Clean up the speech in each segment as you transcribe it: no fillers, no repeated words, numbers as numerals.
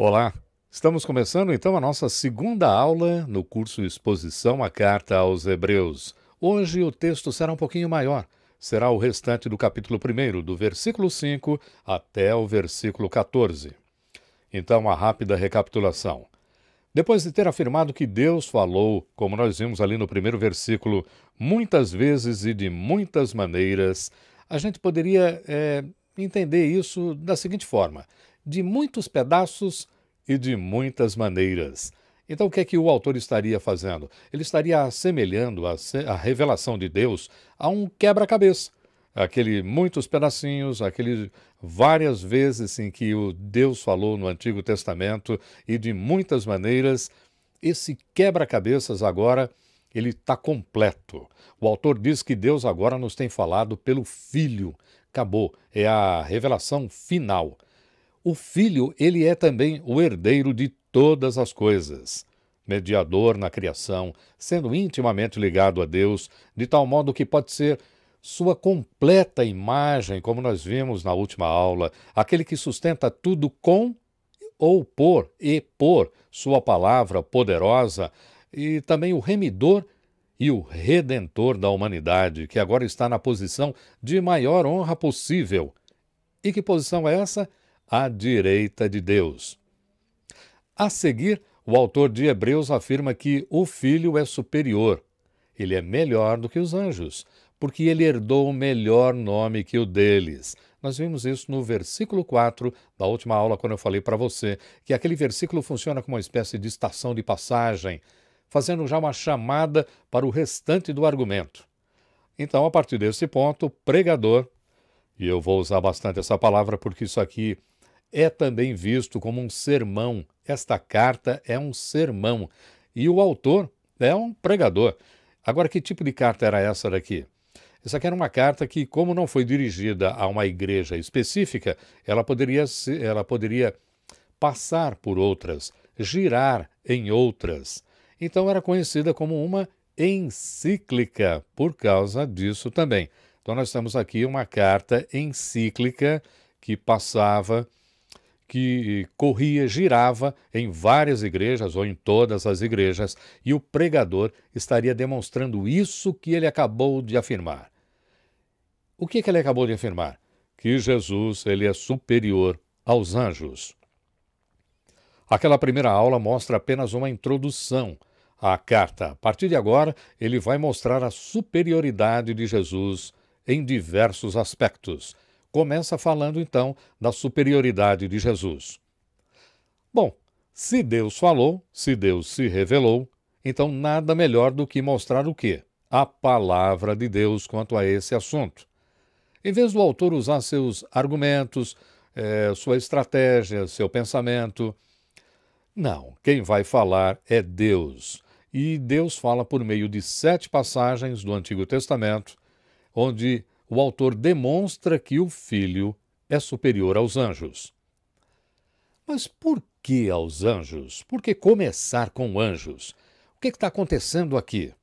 Olá, estamos começando então a nossa segunda aula no curso Exposição à Carta aos Hebreus. Hoje o texto será um pouquinho maior, será o restante do capítulo 1, do versículo 5 até o versículo 14. Então, uma rápida recapitulação. Depois de ter afirmado que Deus falou, como nós vimos ali no primeiro versículo, muitas vezes e de muitas maneiras, a gente poderia entender isso da seguinte forma: de muitos pedaços e de muitas maneiras. Então, o que é que o autor estaria fazendo? Ele estaria assemelhando a revelação de Deus a um quebra-cabeça. Aquele muitos pedacinhos, aquele várias vezes em que o Deus falou no Antigo Testamento e de muitas maneiras, esse quebra-cabeças agora ele está completo. O autor diz que Deus agora nos tem falado pelo Filho. Acabou, é a revelação final. O Filho, ele é também o herdeiro de todas as coisas, mediador na criação, sendo intimamente ligado a Deus, de tal modo que pode ser sua completa imagem, como nós vimos na última aula, aquele que sustenta tudo com ou por sua palavra poderosa, e também o remidor e o redentor da humanidade, que agora está na posição de maior honra possível. E que posição é essa? À direita de Deus. A seguir, o autor de Hebreus afirma que o Filho é superior. Ele é melhor do que os anjos, porque ele herdou o melhor nome que o deles. Nós vimos isso no versículo 4 da última aula, quando eu falei para você que aquele versículo funciona como uma espécie de estação de passagem, fazendo já uma chamada para o restante do argumento. Então, a partir desse ponto, o pregador, e eu vou usar bastante essa palavra porque isso aqui é também visto como um sermão. Esta carta é um sermão e o autor é um pregador. Agora, que tipo de carta era essa daqui? Essa aqui era uma carta que, como não foi dirigida a uma igreja específica, ela poderia passar por outras, girar em outras. Então era conhecida como uma encíclica, por causa disso também. Então nós temos aqui uma carta encíclica que passava, que corria, girava em várias igrejas ou em todas as igrejas, e o pregador estaria demonstrando isso que ele acabou de afirmar. O que ele acabou de afirmar? Que Jesus ele é superior aos anjos. Aquela primeira aula mostra apenas uma introdução à carta. A partir de agora, ele vai mostrar a superioridade de Jesus em diversos aspectos. Começa falando, então, da superioridade de Jesus. Bom, se Deus falou, se Deus se revelou, então nada melhor do que mostrar o quê? A palavra de Deus quanto a esse assunto. Em vez do autor usar seus argumentos, sua estratégia, seu pensamento, não, quem vai falar é Deus. E Deus fala por meio de 7 passagens do Antigo Testamento, onde o autor demonstra que o Filho é superior aos anjos. Mas por que aos anjos? Por que começar com anjos? O que está acontecendo aqui?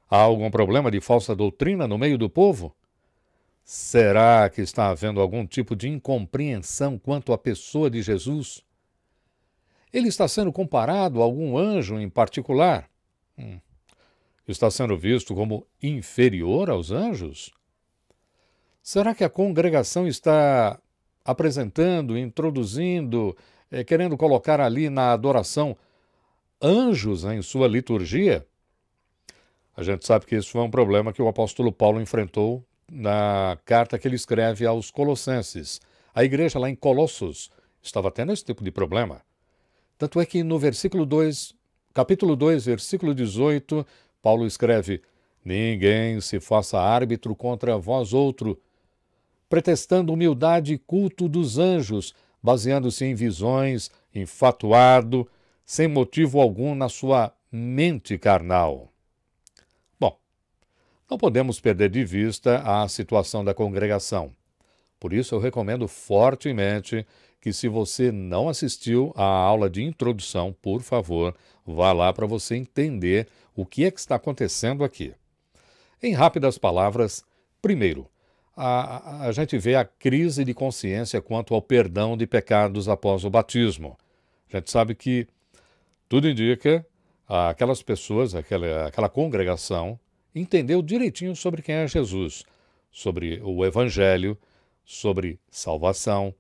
Há algum problema de falsa doutrina no meio do povo? Será que está havendo algum tipo de incompreensão quanto à pessoa de Jesus? Ele está sendo comparado a algum anjo em particular? Está sendo visto como inferior aos anjos? Será que a congregação está apresentando, introduzindo, querendo colocar ali na adoração anjos em sua liturgia? A gente sabe que isso foi um problema que o apóstolo Paulo enfrentou na carta que ele escreve aos Colossenses. A igreja lá em Colossos estava tendo esse tipo de problema. Tanto é que no capítulo 2, versículo 18, Paulo escreve: ninguém se faça árbitro contra vós outro, pretextando humildade e culto dos anjos, baseando-se em visões, enfatuado, sem motivo algum na sua mente carnal. Bom, não podemos perder de vista a situação da congregação. Por isso eu recomendo fortemente que, se você não assistiu à aula de introdução, por favor, vá lá para você entender o que é que está acontecendo aqui. Em rápidas palavras, primeiro, a gente vê a crise de consciência quanto ao perdão de pecados após o batismo. A gente sabe que tudo indica aquelas pessoas, aquela congregação, entendeu direitinho sobre quem é Jesus, sobre o Evangelho, sobre salvação.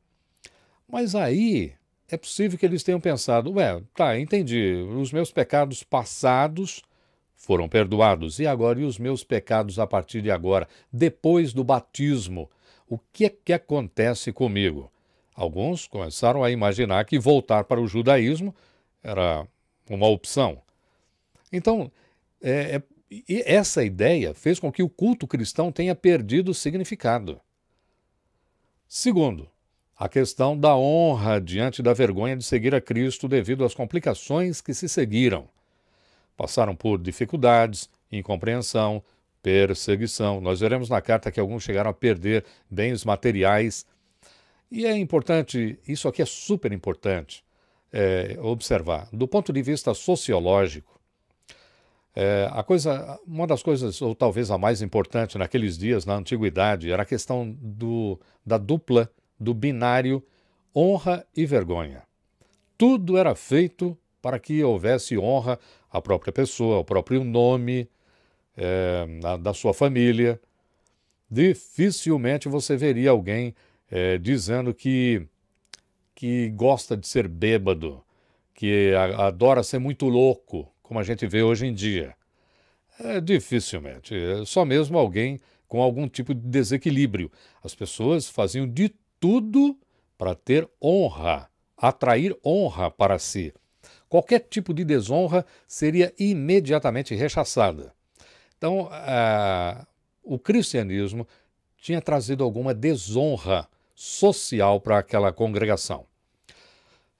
Mas aí é possível que eles tenham pensado, entendi, os meus pecados passados foram perdoados, e agora, e os meus pecados a partir de agora, depois do batismo, o que é que acontece comigo? Alguns começaram a imaginar que voltar para o judaísmo era uma opção. Então, essa ideia fez com que o culto cristão tenha perdido o significado. Segundo, a questão da honra diante da vergonha de seguir a Cristo devido às complicações que se seguiram. Passaram por dificuldades, incompreensão, perseguição. Nós veremos na carta que alguns chegaram a perder bens materiais. E é importante, isso aqui é super importante, observar. Do ponto de vista sociológico, uma das coisas, ou talvez a mais importante naqueles dias, na antiguidade, era a questão da dupla, do binário honra e vergonha. Tudo era feito para que houvesse honra à própria pessoa, ao próprio nome, da sua família. Dificilmente você veria alguém dizendo que gosta de ser bêbado, que adora ser muito louco, como a gente vê hoje em dia. Dificilmente. Só mesmo alguém com algum tipo de desequilíbrio. As pessoas faziam de tudo para ter honra, atrair honra para si. Qualquer tipo de desonra seria imediatamente rechaçada. Então, o cristianismo tinha trazido alguma desonra social para aquela congregação.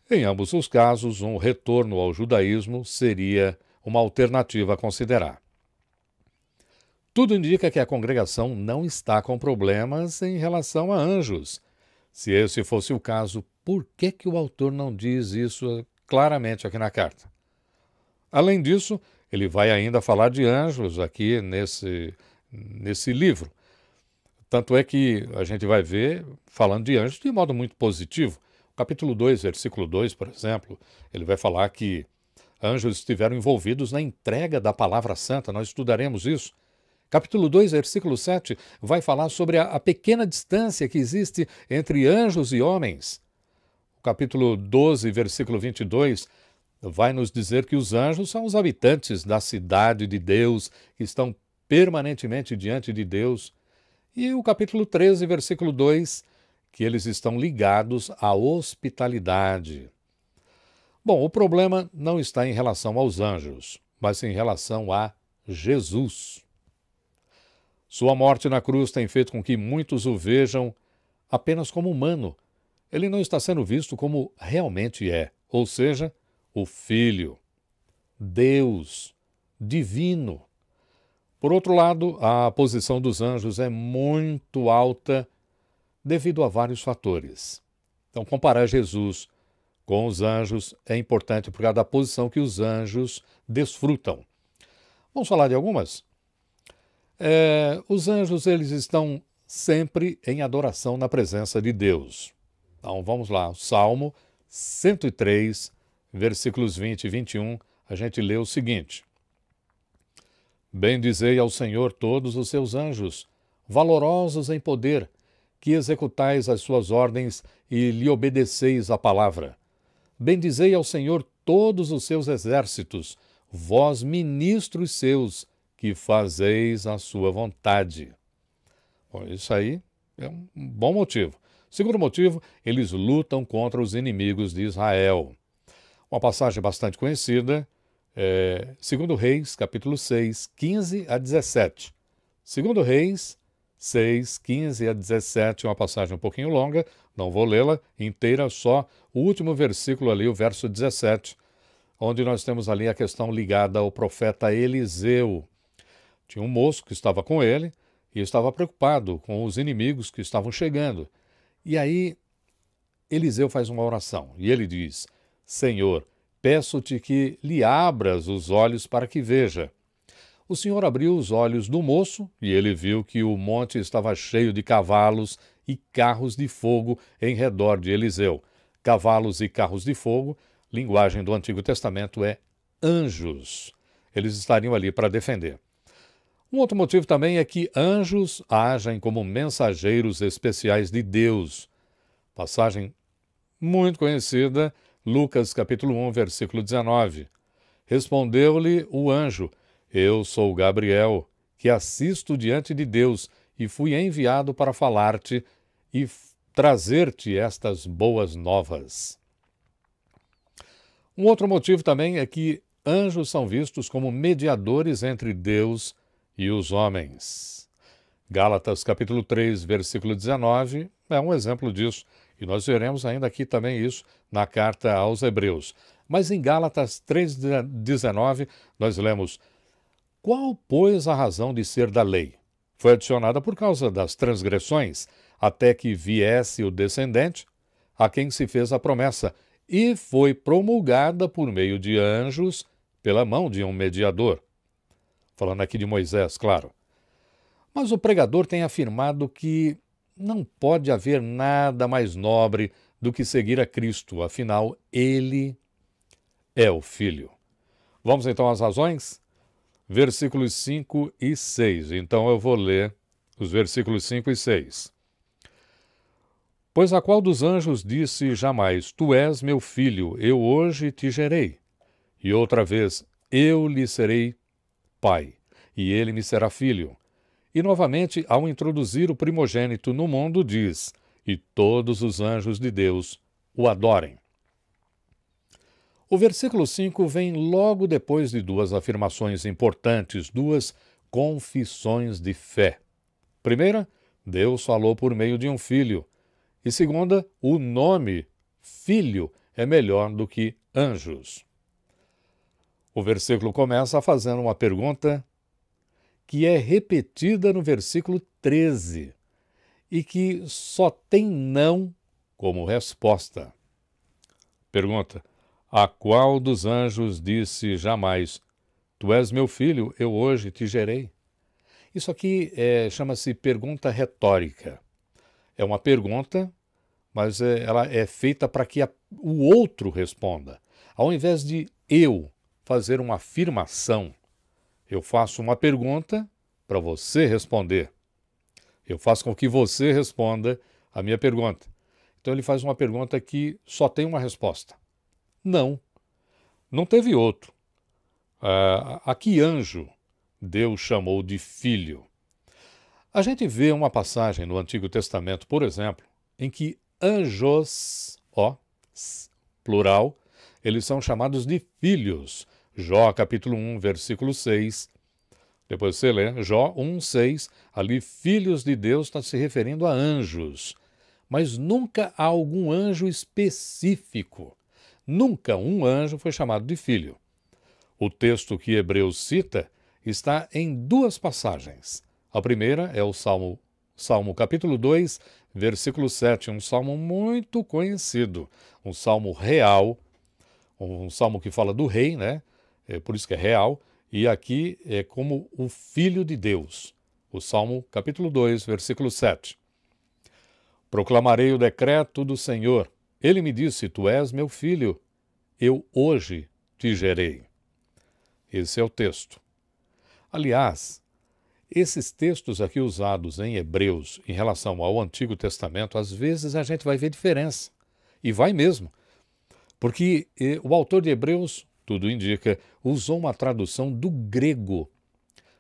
Em ambos os casos, um retorno ao judaísmo seria uma alternativa a considerar. Tudo indica que a congregação não está com problemas em relação a anjos. Se esse fosse o caso, por que o autor não diz isso claramente aqui na carta? Além disso, ele vai ainda falar de anjos aqui nesse livro. Tanto é que a gente vai ver falando de anjos de modo muito positivo. Capítulo 2, versículo 2, por exemplo, ele vai falar que anjos estiveram envolvidos na entrega da palavra santa. Nós estudaremos isso. Capítulo 2, versículo 7, vai falar sobre a pequena distância que existe entre anjos e homens. O capítulo 12, versículo 22, vai nos dizer que os anjos são os habitantes da cidade de Deus, que estão permanentemente diante de Deus. E o capítulo 13, versículo 2, que eles estão ligados à hospitalidade. Bom, o problema não está em relação aos anjos, mas em relação a Jesus. Sua morte na cruz tem feito com que muitos o vejam apenas como humano. Ele não está sendo visto como realmente é, ou seja, o Filho, Deus, divino. Por outro lado, a posição dos anjos é muito alta devido a vários fatores. Então, comparar Jesus com os anjos é importante por causa da posição que os anjos desfrutam. Vamos falar de algumas? Os anjos, eles estão sempre em adoração na presença de Deus. Então, vamos lá. Salmo 103, versículos 20 e 21, a gente lê o seguinte. Bendizei ao Senhor todos os seus anjos, valorosos em poder, que executais as suas ordens e lhe obedeceis a palavra. Bendizei ao Senhor todos os seus exércitos, vós ministros seus, que fazeis a sua vontade. Bom, isso aí é um bom motivo. Segundo motivo, eles lutam contra os inimigos de Israel. Uma passagem bastante conhecida, 2 Reis, capítulo 6, 15 a 17. 2 Reis 6, 15 a 17, uma passagem um pouquinho longa, não vou lê-la inteira, só o último versículo ali, o verso 17, onde nós temos ali a questão ligada ao profeta Eliseu. Tinha um moço que estava com ele e estava preocupado com os inimigos que estavam chegando. E aí Eliseu faz uma oração e ele diz, Senhor, peço-te que lhe abras os olhos para que veja. O Senhor abriu os olhos do moço e ele viu que o monte estava cheio de cavalos e carros de fogo em redor de Eliseu. Cavalos e carros de fogo, linguagem do Antigo Testamento é anjos. Eles estariam ali para defender. Um outro motivo também é que anjos agem como mensageiros especiais de Deus. Passagem muito conhecida, Lucas capítulo 1, versículo 19. Respondeu-lhe o anjo: Eu sou Gabriel, que assisto diante de Deus, e fui enviado para falar-te e trazer-te estas boas novas. Um outro motivo também é que anjos são vistos como mediadores entre Deus e os homens. Gálatas capítulo 3, versículo 19 é um exemplo disso, e nós veremos ainda aqui também isso na carta aos Hebreus. Mas em Gálatas 3,19 nós lemos: Qual, pois, a razão de ser da lei? Foi adicionada por causa das transgressões, até que viesse o descendente, a quem se fez a promessa, e foi promulgada por meio de anjos, pela mão de um mediador. Falando aqui de Moisés, claro. Mas o pregador tem afirmado que não pode haver nada mais nobre do que seguir a Cristo, afinal, ele é o Filho. Vamos então às razões? Versículos 5 e 6. Então eu vou ler os versículos 5 e 6. Pois a qual dos anjos disse jamais: Tu és meu filho, eu hoje te gerei? E outra vez: Eu lhe serei pai, e ele me será filho. E novamente, ao introduzir o primogênito no mundo, diz: E todos os anjos de Deus o adorem. O versículo 5 vem logo depois de duas afirmações importantes, duas confissões de fé. Primeira, Deus falou por meio de um filho. E segunda, o nome filho é melhor do que anjos. O versículo começa fazendo uma pergunta que é repetida no versículo 13 e que só tem não como resposta. Pergunta: A qual dos anjos disse jamais: Tu és meu filho, eu hoje te gerei? Isso aqui chama-se pergunta retórica. É uma pergunta, mas ela é feita para que o outro responda. Ao invés de eu fazer uma afirmação, eu faço uma pergunta para você responder. Eu faço com que você responda a minha pergunta. Então ele faz uma pergunta que só tem uma resposta. Não. Não teve outro. A que anjo Deus chamou de filho? A gente vê uma passagem no Antigo Testamento, por exemplo, em que anjos, plural, eles são chamados de filhos. Jó capítulo 1, versículo 6. Depois você lê Jó 1, 6. Ali, filhos de Deus está se referindo a anjos. Mas nunca a algum anjo específico. Nunca um anjo foi chamado de filho. O texto que Hebreus cita está em duas passagens. A primeira é o Salmo capítulo 2, versículo 7, um salmo muito conhecido, um salmo real, um salmo que fala do rei, né? Por isso que é real, e aqui é como o Filho de Deus. O Salmo capítulo 2, versículo 7. Proclamarei o decreto do Senhor. Ele me disse: Tu és meu filho, eu hoje te gerei. Esse é o texto. Aliás, esses textos aqui usados em Hebreus em relação ao Antigo Testamento, às vezes a gente vai ver diferença. E vai mesmo. Porque o autor de Hebreus, tudo indica, usou uma tradução do grego,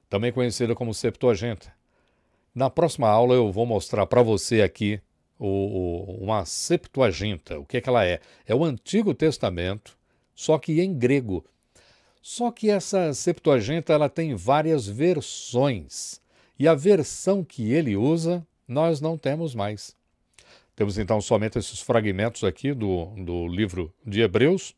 também conhecida como Septuaginta. Na próxima aula eu vou mostrar para você aqui uma Septuaginta. O que é que ela é? É o Antigo Testamento, só que em grego. Só que essa Septuaginta ela tem várias versões. E a versão que ele usa, nós não temos mais. Temos então somente esses fragmentos aqui do livro de Hebreus,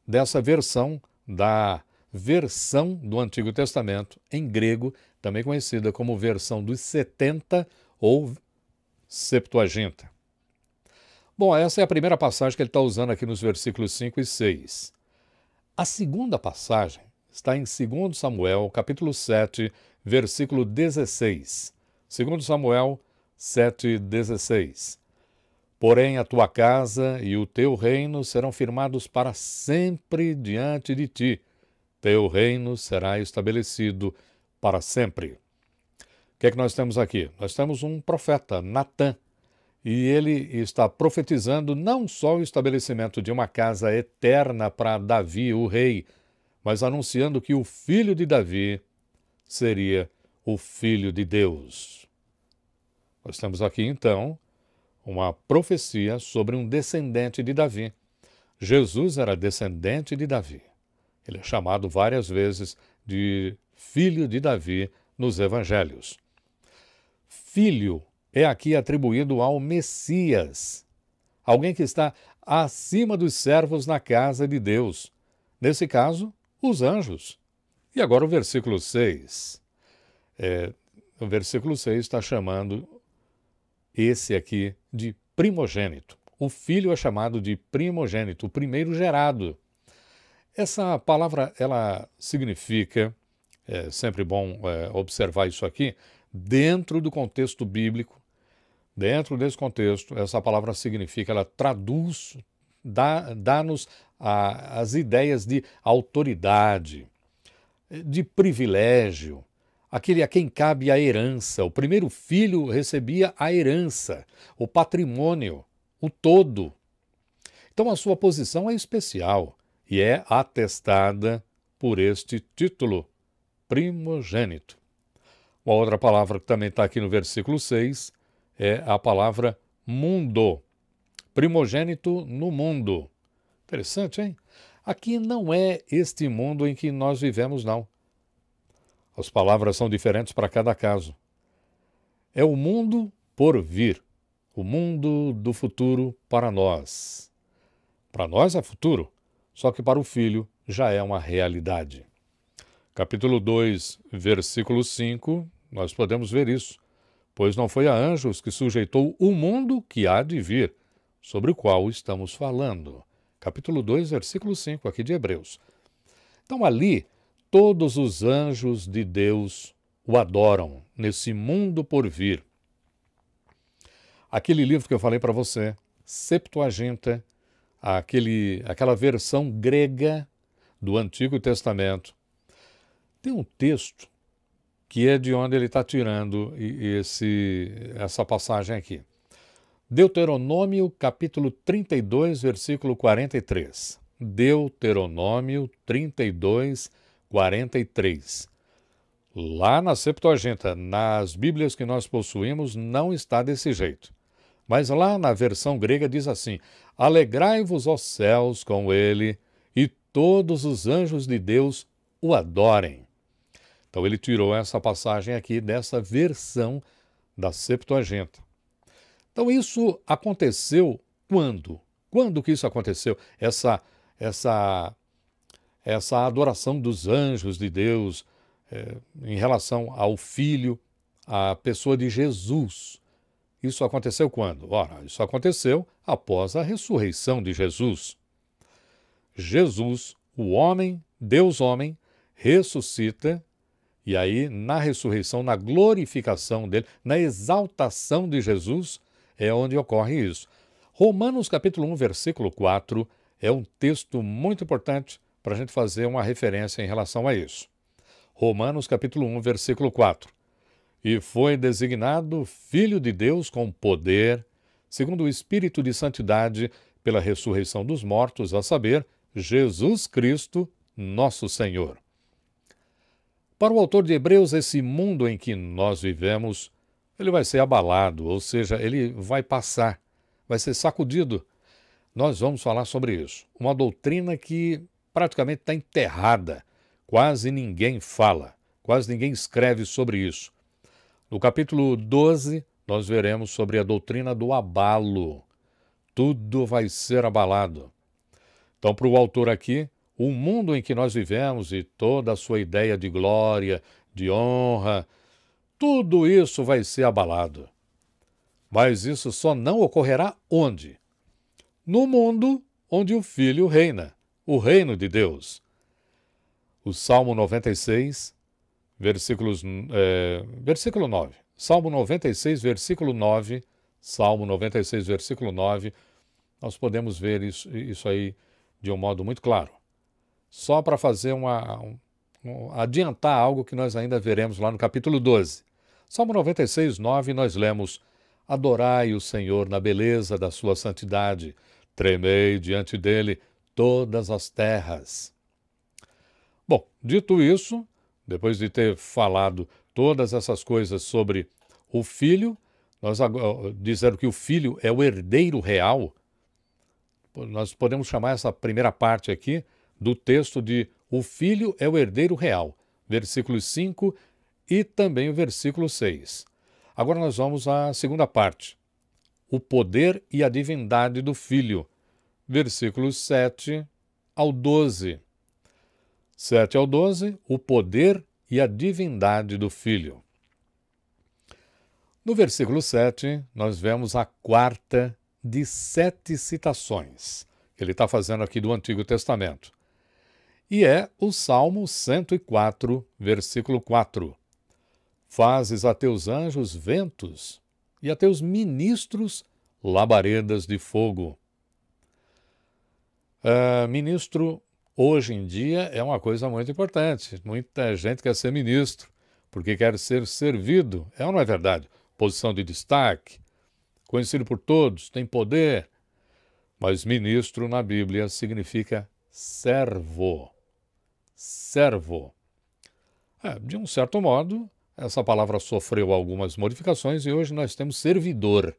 dessa versão, da versão do Antigo Testamento em grego, também conhecida como versão dos 70 ou Septuaginta. Bom, essa é a primeira passagem que ele está usando aqui nos versículos 5 e 6. A segunda passagem está em 2 Samuel, capítulo 7, versículo 16. 2 Samuel 7, 16. Porém, a tua casa e o teu reino serão firmados para sempre diante de ti. Teu reino será estabelecido para sempre. O que é que nós temos aqui? Nós temos um profeta, Natã, e ele está profetizando não só o estabelecimento de uma casa eterna para Davi, o rei, mas anunciando que o filho de Davi seria o Filho de Deus. Nós temos aqui, então, uma profecia sobre um descendente de Davi. Jesus era descendente de Davi. Ele é chamado várias vezes de Filho de Davi nos Evangelhos. Filho é aqui atribuído ao Messias, alguém que está acima dos servos na casa de Deus. Nesse caso, os anjos. E agora o versículo 6. O versículo 6 está chamando esse aqui de primogênito. O filho é chamado de primogênito, o primeiro gerado. Essa palavra, ela significa, é sempre bom observar isso aqui, dentro do contexto bíblico. Dentro desse contexto, essa palavra significa, ela traduz, dá-nos as ideias de autoridade, de privilégio, aquele a quem cabe a herança. O primeiro filho recebia a herança, o patrimônio, o todo. Então a sua posição é especial e é atestada por este título, primogênito. Uma outra palavra que também está aqui no versículo 6 é a palavra mundo. Primogênito no mundo. Interessante, hein? Aqui não é este mundo em que nós vivemos, não. As palavras são diferentes para cada caso. É o mundo por vir, o mundo do futuro para nós. Para nós é futuro, só que para o filho já é uma realidade. Capítulo 2, versículo 5, nós podemos ver isso. Pois não foi a anjos que sujeitou o mundo que há de vir, sobre o qual estamos falando. Capítulo 2, versículo 5, aqui de Hebreus. Então ali, todos os anjos de Deus o adoram, nesse mundo por vir. Aquele livro que eu falei para você, Septuaginta, aquela versão grega do Antigo Testamento, tem um texto que é de onde ele está tirando essa passagem aqui. Deuteronômio, capítulo 32, versículo 43. Deuteronômio 32, 43. Lá na Septuaginta, nas Bíblias que nós possuímos, não está desse jeito. Mas lá na versão grega diz assim: alegrai-vos, ó céus, com ele, e todos os anjos de Deus o adorem. Então ele tirou essa passagem aqui dessa versão da Septuaginta. Então isso aconteceu quando? Quando que isso aconteceu? Essa adoração dos anjos de Deus em relação ao Filho, à pessoa de Jesus. Isso aconteceu quando? Ora, isso aconteceu após a ressurreição de Jesus. Jesus, o homem, Deus homem, ressuscita. E aí, na ressurreição, na glorificação dele, na exaltação de Jesus, é onde ocorre isso. Romanos capítulo 1, versículo 4, é um texto muito importante para a gente fazer uma referência em relação a isso. Romanos capítulo 1, versículo 4. E foi designado Filho de Deus com poder, segundo o Espírito de Santidade, pela ressurreição dos mortos, a saber, Jesus Cristo, nosso Senhor. Para o autor de Hebreus, esse mundo em que nós vivemos, ele vai ser abalado, ou seja, ele vai passar, vai ser sacudido. Nós vamos falar sobre isso. Uma doutrina que praticamente está enterrada. Quase ninguém fala, quase ninguém escreve sobre isso. No capítulo 12, nós veremos sobre a doutrina do abalo. Tudo vai ser abalado. Então, para o autor aqui, o mundo em que nós vivemos e toda a sua ideia de glória, de honra, tudo isso vai ser abalado. Mas isso só não ocorrerá onde? No mundo onde o Filho reina, o reino de Deus. O Salmo 96, versículo 9. Salmo 96, versículo 9, Salmo 96, versículo 9, nós podemos ver isso aí de um modo muito claro. Só para fazer adiantar algo que nós ainda veremos lá no capítulo 12. Salmo 96, 9, nós lemos: Adorai o Senhor na beleza da sua santidade, tremei diante dele todas as terras. Bom, dito isso, depois de ter falado todas essas coisas sobre o Filho, dizendo que o Filho é o herdeiro real, nós podemos chamar essa primeira parte aqui do texto de o Filho é o herdeiro real, versículos 5 e também o versículo 6. Agora nós vamos à segunda parte, o poder e a divindade do Filho, versículos 7 ao 12. 7 ao 12, o poder e a divindade do Filho. No versículo 7, nós vemos a quarta de 7 citações que ele está fazendo aqui do Antigo Testamento. E é o Salmo 104, versículo 4. Fazes a teus anjos ventos e a teus ministros labaredas de fogo. Ministro, hoje em dia, é uma coisa muito importante. Muita gente quer ser ministro porque quer ser servido. É ou não é verdade? Posição de destaque, conhecido por todos, tem poder. Mas ministro na Bíblia significa servo. Servo. De um certo modo, essa palavra sofreu algumas modificações e hoje nós temos servidor,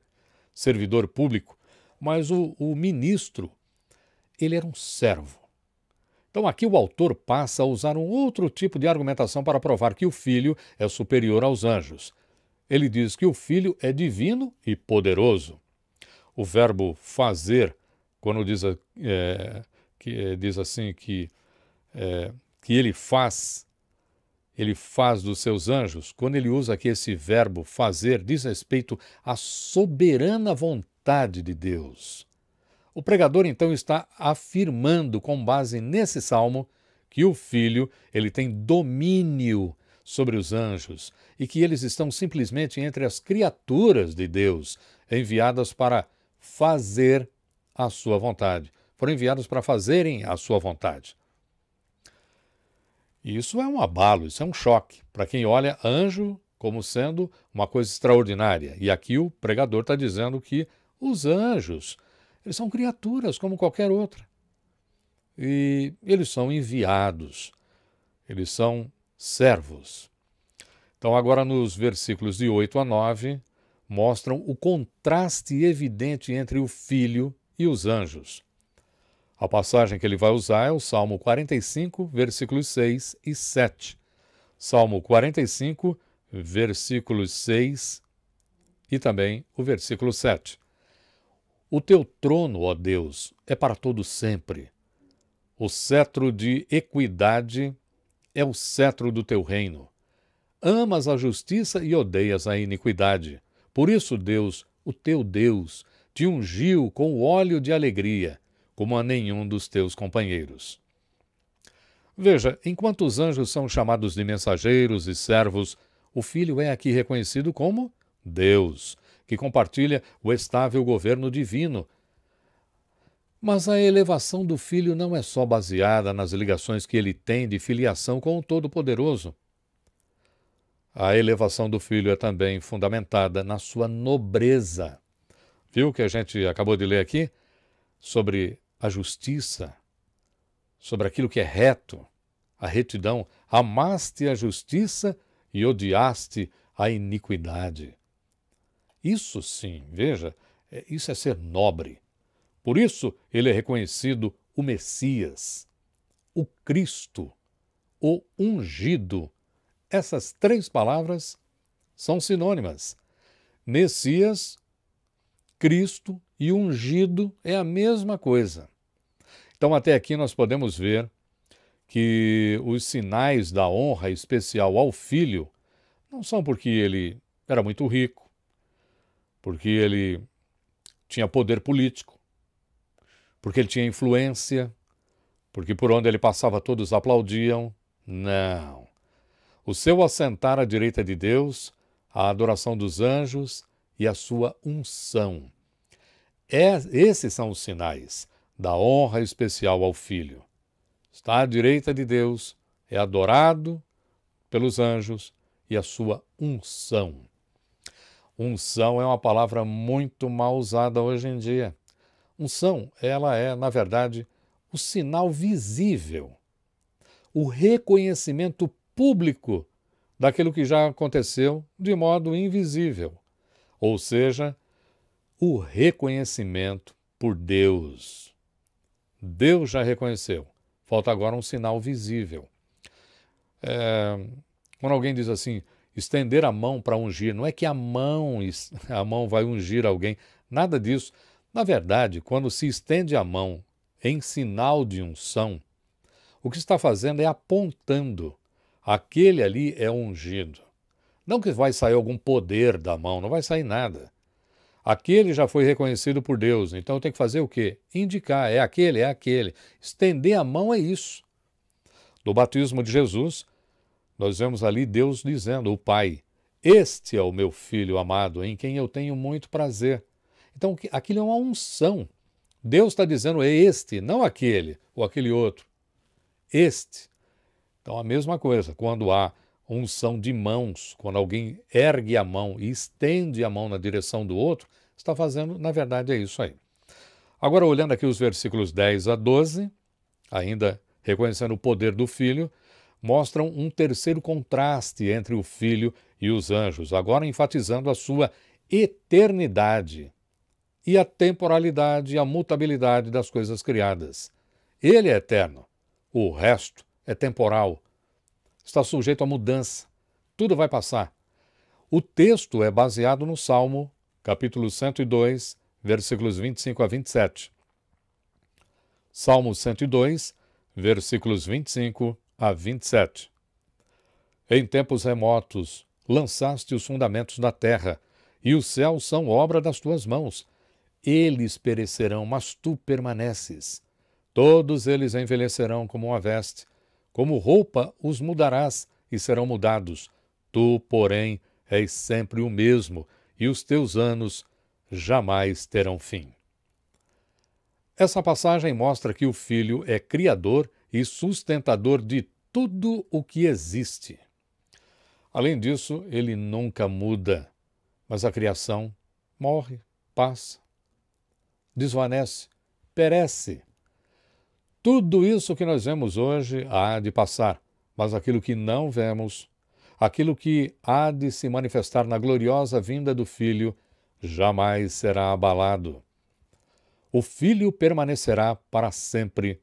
servidor público. Mas o ministro, ele era um servo. Então aqui o autor passa a usar um outro tipo de argumentação para provar que o Filho é superior aos anjos. Ele diz que o Filho é divino e poderoso. O verbo fazer, quando diz assim que ele faz dos seus anjos, quando ele usa aqui esse verbo fazer, diz respeito à soberana vontade de Deus. O pregador, então, está afirmando, com base nesse salmo, que o Filho ele tem domínio sobre os anjos e que eles estão simplesmente entre as criaturas de Deus, enviadas para fazer a sua vontade. Foram enviados para fazerem a sua vontade. E isso é um abalo, isso é um choque para quem olha anjo como sendo uma coisa extraordinária. E aqui o pregador está dizendo que os anjos, eles são criaturas como qualquer outra. E eles são enviados, eles são servos. Então agora nos versículos de 8 a 9, mostram o contraste evidente entre o Filho e os anjos. A passagem que ele vai usar é o Salmo 45, versículos 6 e 7. Salmo 45, versículos 6 e também o versículo 7. O teu trono, ó Deus, é para todo sempre. O cetro de equidade é o cetro do teu reino. Amas a justiça e odeias a iniquidade. Por isso, Deus, o teu Deus, te ungiu com óleo de alegria, como a nenhum dos teus companheiros. Veja, enquanto os anjos são chamados de mensageiros e servos, o Filho é aqui reconhecido como Deus, que compartilha o estável governo divino. Mas a elevação do Filho não é só baseada nas ligações que ele tem de filiação com o Todo-Poderoso. A elevação do Filho é também fundamentada na sua nobreza. Viu o que a gente acabou de ler aqui? Sobre a justiça, sobre aquilo que é reto, a retidão. Amaste a justiça e odiaste a iniquidade. Isso sim, veja, isso é ser nobre. Por isso ele é reconhecido o Messias, o Cristo, o ungido. Essas três palavras são sinônimas. Messias, Cristo e ungido é a mesma coisa. Então, até aqui nós podemos ver que os sinais da honra especial ao Filho não são porque ele era muito rico, porque ele tinha poder político, porque ele tinha influência, porque por onde ele passava todos aplaudiam. Não. O seu assentar à direita de Deus, a adoração dos anjos e a sua unção. Esses são os sinais da honra especial ao Filho. Está à direita de Deus, é adorado pelos anjos e a sua unção. Unção é uma palavra muito mal usada hoje em dia. Unção, ela é, na verdade, o sinal visível, o reconhecimento público daquilo que já aconteceu de modo invisível. Ou seja, o reconhecimento por Deus. Deus já reconheceu. Falta agora um sinal visível. Quando alguém diz assim, estender a mão para ungir, não é que a mão vai ungir alguém, nada disso. Na verdade, quando se estende a mão em sinal de unção, o que está fazendo é apontando. Aquele ali é ungido. Não que vai sair algum poder da mão, não vai sair nada. Aquele já foi reconhecido por Deus, então tem que fazer o quê? Indicar, é aquele, é aquele. Estender a mão é isso. No batismo de Jesus, nós vemos ali Deus dizendo, o Pai, este é o meu Filho amado, em quem eu tenho muito prazer. Então aquilo é uma unção. Deus está dizendo, é este, não aquele ou aquele outro. Este. Então a mesma coisa, quando há unção de mãos, quando alguém ergue a mão e estende a mão na direção do outro, está fazendo, na verdade, é isso aí. Agora, olhando aqui os versículos 10 a 12, ainda reconhecendo o poder do Filho, mostram um terceiro contraste entre o Filho e os anjos, agora enfatizando a sua eternidade e a temporalidade e a mutabilidade das coisas criadas. Ele é eterno, o resto é temporal, está sujeito a mudança, tudo vai passar. O texto é baseado no Salmo, capítulo 102, versículos 25 a 27. Salmo 102, versículos 25 a 27. Em tempos remotos lançaste os fundamentos da terra, e os céus são obra das tuas mãos. Eles perecerão, mas tu permaneces. Todos eles envelhecerão como uma veste, como roupa os mudarás e serão mudados. Tu, porém, és sempre o mesmo, e os teus anos jamais terão fim. Essa passagem mostra que o Filho é criador e sustentador de tudo o que existe. Além disso, ele nunca muda, mas a criação morre, passa, desvanece, perece. Tudo isso que nós vemos hoje há de passar, mas aquilo que não vemos, aquilo que há de se manifestar na gloriosa vinda do Filho, jamais será abalado. O Filho permanecerá para sempre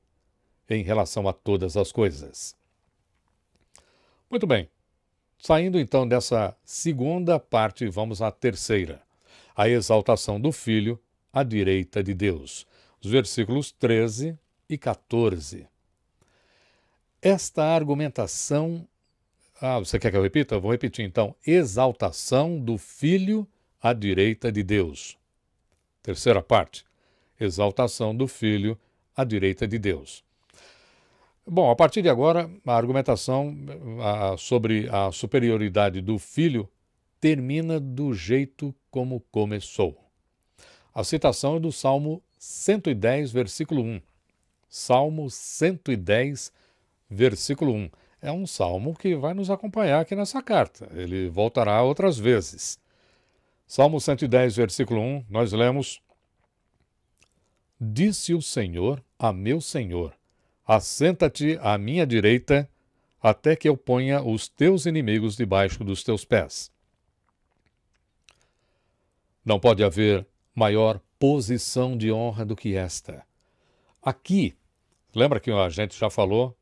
em relação a todas as coisas. Muito bem. Saindo então dessa segunda parte, vamos à terceira. A exaltação do Filho à direita de Deus. Os versículos 13 e 14. Esta argumentação... você quer que eu repita? Vou repetir então. Exaltação do Filho à direita de Deus. Terceira parte. Exaltação do Filho à direita de Deus. Bom, a partir de agora, a argumentação sobre a superioridade do Filho termina do jeito como começou. A citação é do Salmo 110, versículo 1. Salmo 110, versículo 1. É um salmo que vai nos acompanhar aqui nessa carta. Ele voltará outras vezes. Salmo 110, versículo 1, nós lemos: Disse o Senhor a meu Senhor: assenta-te à minha direita, até que eu ponha os teus inimigos debaixo dos teus pés. Não pode haver maior posição de honra do que esta. Aqui, lembra que a gente já falou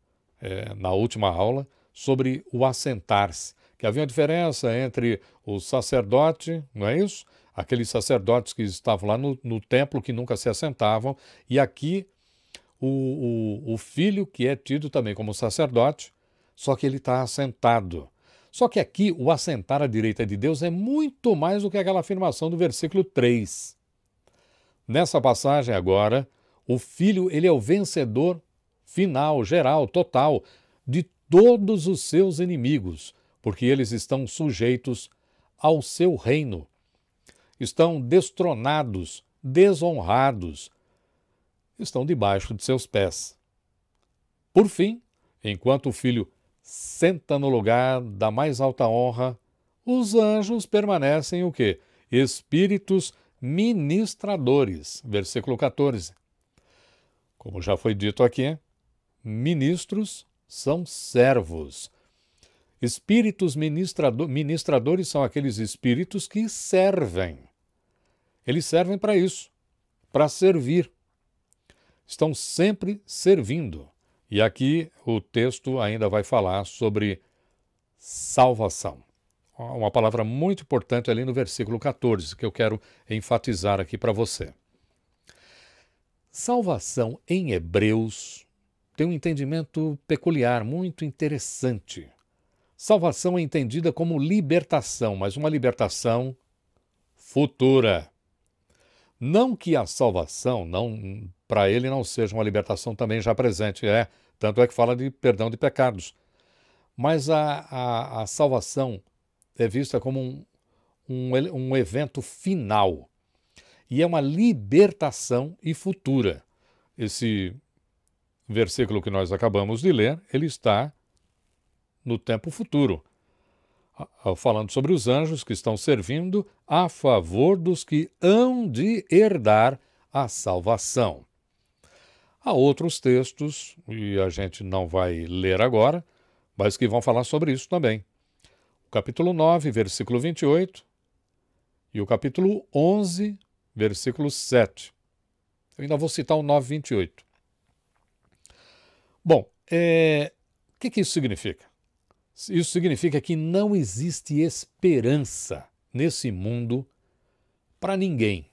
na última aula sobre o assentar-se, que havia uma diferença entre o sacerdote, não é isso? Aqueles sacerdotes que estavam lá no templo que nunca se assentavam, e aqui o filho que é tido também como sacerdote, só que ele está assentado. Só que aqui o assentar à direita de Deus é muito mais do que aquela afirmação do versículo 3. Nessa passagem agora, o filho ele é o vencedor final, geral, total, de todos os seus inimigos, porque eles estão sujeitos ao seu reino. estão destronados, desonrados, estão debaixo de seus pés. Por fim, enquanto o Filho senta no lugar da mais alta honra, os anjos permanecem o quê? Espíritos ministradores. Versículo 14. Como já foi dito aqui, ministros são servos. Espíritos ministradores são aqueles espíritos que servem. Eles servem para isso, para servir. Estão sempre servindo. E aqui o texto ainda vai falar sobre salvação. Uma palavra muito importante ali no versículo 14, que eu quero enfatizar aqui para você. Salvação em Hebreus tem um entendimento peculiar, muito interessante. Salvação é entendida como libertação, mas uma libertação futura. Não que a salvação, para ele, não seja uma libertação também já presente, tanto é que fala de perdão de pecados. Mas a salvação é vista como um evento final. E é uma libertação e futura. Esse versículo que nós acabamos de ler, ele está no tempo futuro, falando sobre os anjos que estão servindo a favor dos que hão de herdar a salvação. Há outros textos, e a gente não vai ler agora, mas que vão falar sobre isso também. O capítulo 9, versículo 28, e o capítulo 11, versículo 7. Eu ainda vou citar o 9, 28. Bom, o que isso significa? Isso significa que não existe esperança nesse mundo para ninguém,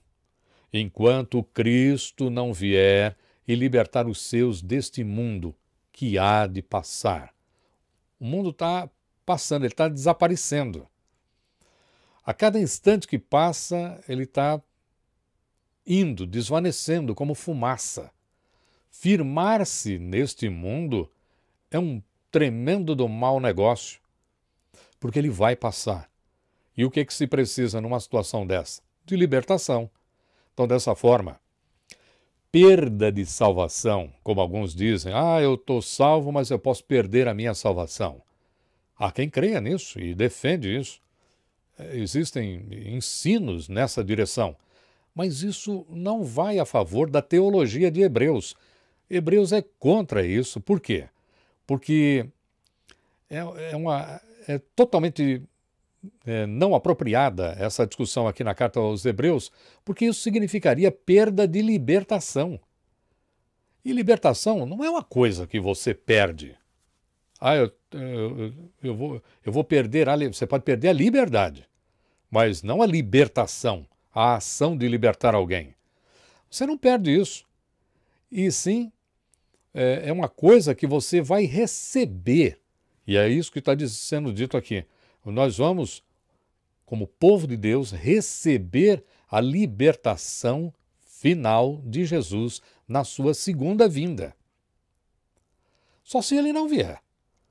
enquanto Cristo não vier e libertar os seus deste mundo que há de passar. O mundo está passando, ele está desaparecendo. A cada instante que passa, ele está indo, desvanecendo como fumaça. Firmar-se neste mundo é um tremendo do mau negócio, porque ele vai passar. E o que se precisa numa situação dessa? De libertação. Então, dessa forma, perda de salvação, como alguns dizem, eu estou salvo, mas eu posso perder a minha salvação. Há quem creia nisso e defende isso. Existem ensinos nessa direção, mas isso não vai a favor da teologia de Hebreus. Hebreus é contra isso. Por quê? Porque é totalmente não apropriada essa discussão aqui na carta aos Hebreus, porque isso significaria perda de libertação. E libertação não é uma coisa que você perde. Eu vou perder, você pode perder a liberdade, mas não a libertação, a ação de libertar alguém. Você não perde isso. E sim, é uma coisa que você vai receber. E é isso que está sendo dito aqui. Nós vamos, como povo de Deus, receber a libertação final de Jesus na sua segunda vinda. Só se ele não vier.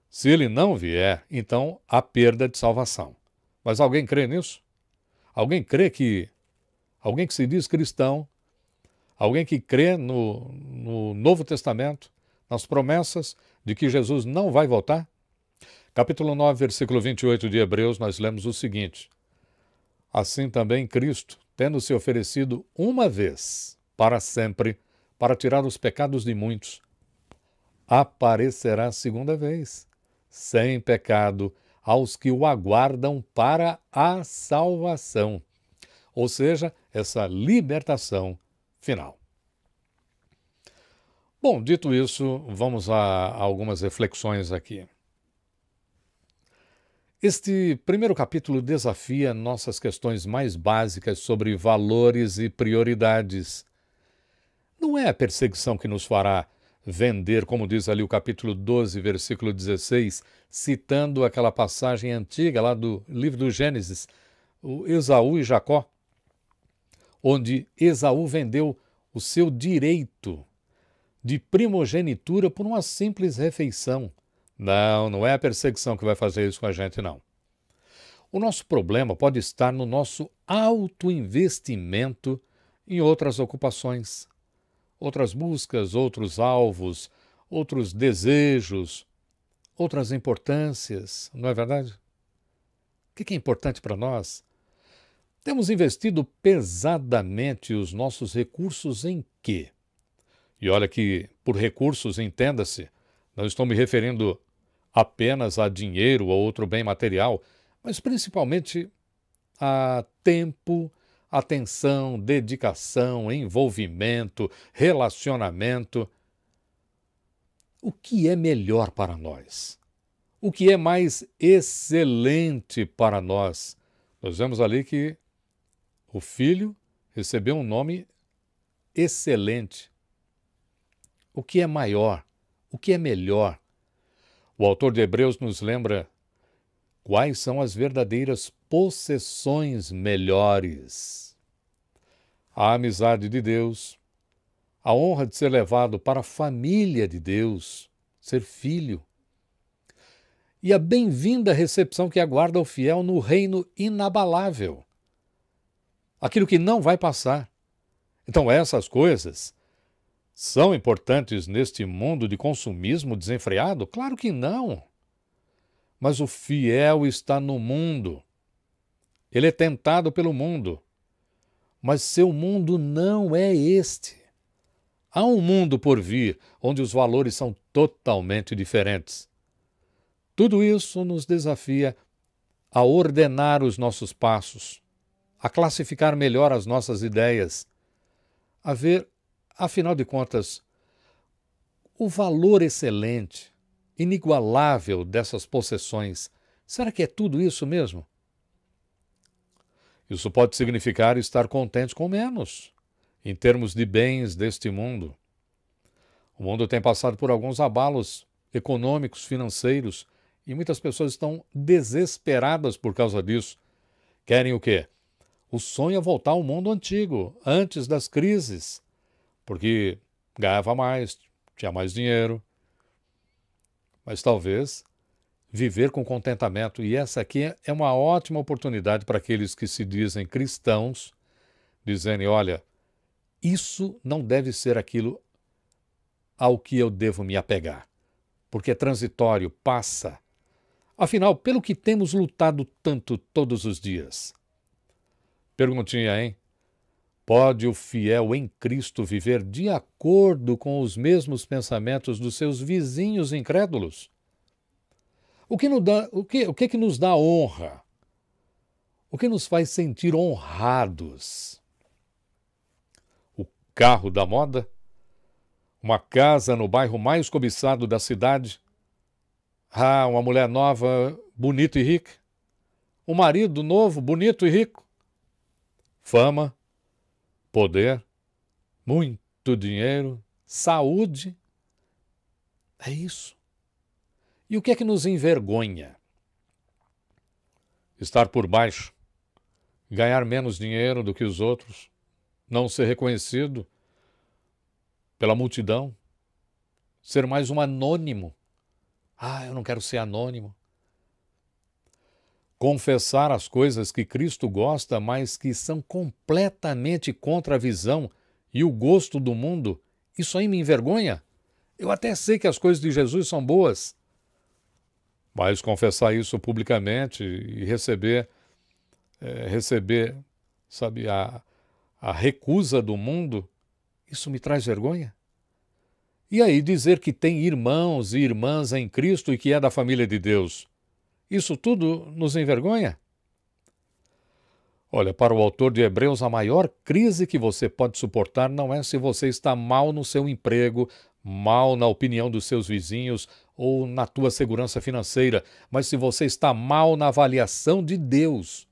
Se ele não vier, então há perda de salvação. Mas alguém crê nisso? Alguém crê que... Alguém que se diz cristão, alguém que crê no Novo Testamento, nas promessas de que Jesus não vai voltar? Capítulo 9, versículo 28 de Hebreus, nós lemos o seguinte: assim também Cristo, tendo se oferecido uma vez, para sempre, para tirar os pecados de muitos, aparecerá segunda vez, sem pecado, aos que o aguardam para a salvação. Ou seja, essa libertação final. Bom, dito isso, vamos a algumas reflexões aqui. Este primeiro capítulo desafia nossas questões mais básicas sobre valores e prioridades. Não é a perseguição que nos fará vender, como diz ali o capítulo 12, versículo 16, citando aquela passagem antiga lá do livro do Gênesis, o Esaú e Jacó, onde Esaú vendeu o seu direito de primogenitura por uma simples refeição. Não é a perseguição que vai fazer isso com a gente, não. O nosso problema pode estar no nosso alto investimento em outras ocupações, outras buscas, outros alvos, outros desejos, outras importâncias, não é verdade? O que é importante para nós? Temos investido pesadamente os nossos recursos em quê? E olha que, por recursos, entenda-se, não estou me referindo apenas a dinheiro ou outro bem material, mas principalmente a tempo, atenção, dedicação, envolvimento, relacionamento. O que é melhor para nós? O que é mais excelente para nós? Nós vemos ali que o filho recebeu um nome excelente. O que é maior? O que é melhor? O autor de Hebreus nos lembra quais são as verdadeiras possessões melhores. A amizade de Deus, a honra de ser levado para a família de Deus, ser filho, e a bem-vinda recepção que aguarda o fiel no reino inabalável, aquilo que não vai passar. Então essas coisas são importantes neste mundo de consumismo desenfreado? Claro que não. Mas o fiel está no mundo. Ele é tentado pelo mundo. Mas seu mundo não é este. Há um mundo por vir, onde os valores são totalmente diferentes. Tudo isso nos desafia a ordenar os nossos passos, a classificar melhor as nossas ideias, a ver, afinal de contas, o valor excelente, inigualável dessas possessões. Será que é tudo isso mesmo? Isso pode significar estar contente com menos, em termos de bens deste mundo. O mundo tem passado por alguns abalos econômicos, financeiros, e muitas pessoas estão desesperadas por causa disso. Querem o quê? O sonho é voltar ao mundo antigo, antes das crises, porque ganhava mais, tinha mais dinheiro. Mas talvez viver com contentamento, e essa aqui é uma ótima oportunidade para aqueles que se dizem cristãos, dizerem, olha, isso não deve ser aquilo ao que eu devo me apegar, porque é transitório, passa. Afinal, pelo que temos lutado tanto todos os dias? Perguntinha, hein? Pode o fiel em Cristo viver de acordo com os mesmos pensamentos dos seus vizinhos incrédulos? O que nos dá honra? O que nos faz sentir honrados? O carro da moda? Uma casa no bairro mais cobiçado da cidade? Ah, uma mulher nova, bonita e rica? Um marido novo, bonito e rico? Fama? Poder, muito dinheiro, saúde. É isso. E o que é que nos envergonha? Estar por baixo, ganhar menos dinheiro do que os outros, não ser reconhecido pela multidão, ser mais um anônimo. Ah, eu não quero ser anônimo. Confessar as coisas que Cristo gosta, mas que são completamente contra a visão e o gosto do mundo, isso aí me envergonha? Eu até sei que as coisas de Jesus são boas, mas confessar isso publicamente e receber, sabe, a recusa do mundo, isso me traz vergonha? E aí dizer que tem irmãos e irmãs em Cristo e que é da família de Deus, isso tudo nos envergonha? Olha, para o autor de Hebreus, a maior crise que você pode suportar não é se você está mal no seu emprego, mal na opinião dos seus vizinhos ou na tua segurança financeira, mas se você está mal na avaliação de Deus.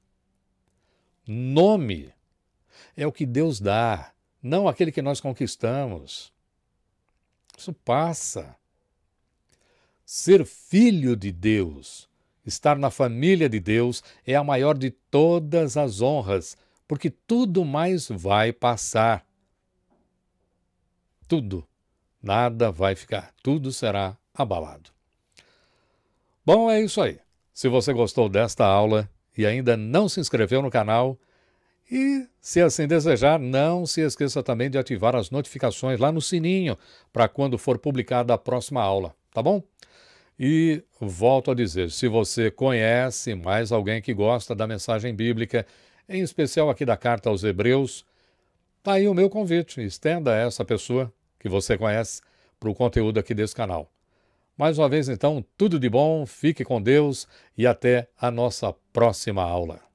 Nome é o que Deus dá, não aquele que nós conquistamos. Isso passa. Ser filho de Deus, estar na família de Deus é a maior de todas as honras, porque tudo mais vai passar. Tudo. Nada vai ficar. Tudo será abalado. Bom, é isso aí. Se você gostou desta aula, e ainda não se inscreveu no canal, e, se assim desejar, não se esqueça também de ativar as notificações lá no sininho para quando for publicada a próxima aula, tá bom? E volto a dizer, se você conhece mais alguém que gosta da mensagem bíblica, em especial aqui da Carta aos Hebreus, tá aí o meu convite, estenda a essa pessoa que você conhece para o conteúdo aqui desse canal. Mais uma vez, então, tudo de bom, fique com Deus e até a nossa próxima aula.